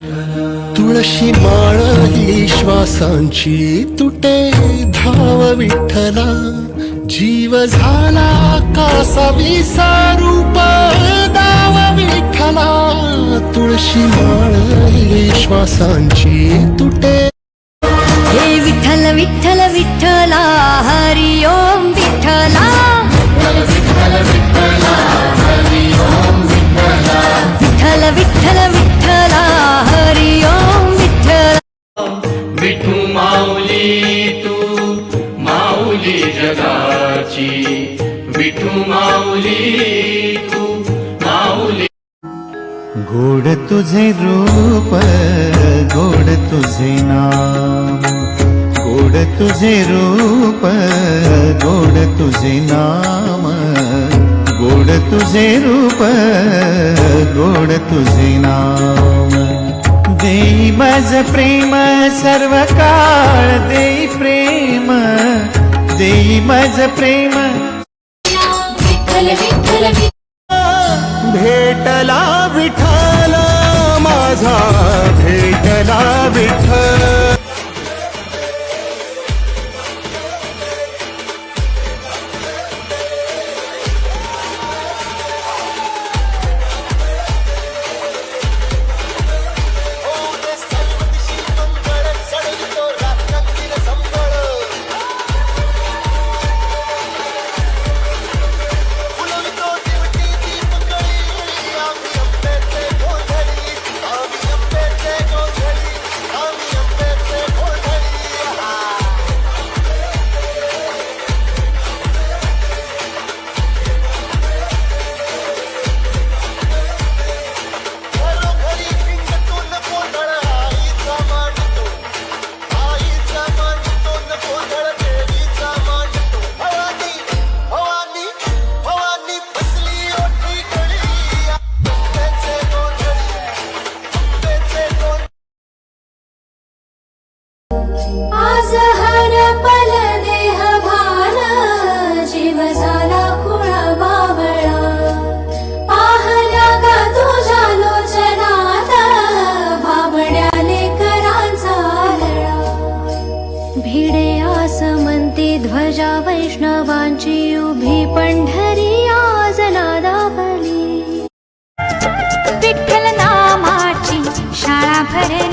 तुळशी माळ ही श्वासांची तुटे धाव विठ्ठला, जीव झाला कासा विसारूप दाव विठ्ठला. तुळशी माळ ही श्वासांची तुटे. हे विठ्ठल विठ्ठल विठ्ठला, हरि ओम विठ्ठला. विठ्ठल विठ्ठला, हरि ओम विठ्ठला. विठ्ठल विठ्ठल विठ्ठला, हरि ओम विठ्ठला. विठू माऊली तू माऊली जगाची, विठू माऊली तू माऊली. गोड तुझे रूप, गोड तुझे नाम, गोड तुझे रूप, गोड तुझे नाम, गोड तुझे रूप, गोड तुझे नाम. देई मज प्रेम सर्व काळ, देई प्रेम, देई मज प्रेम. विठ्ठल विठ्ठल भेटला विठ्ठल माझा, भेटला विठ्ठल. आज हर पल देह भान, जीव झाला खुळा बावळा. पाहल्या गा तुझ्या लोचनात, भाबड्याले करांचा लळा. भिडे आसमंती ध्वजा वैष्णवांची उभी, पंढरी आज नादावली. विठ्ठल नामाची शाळा भरली.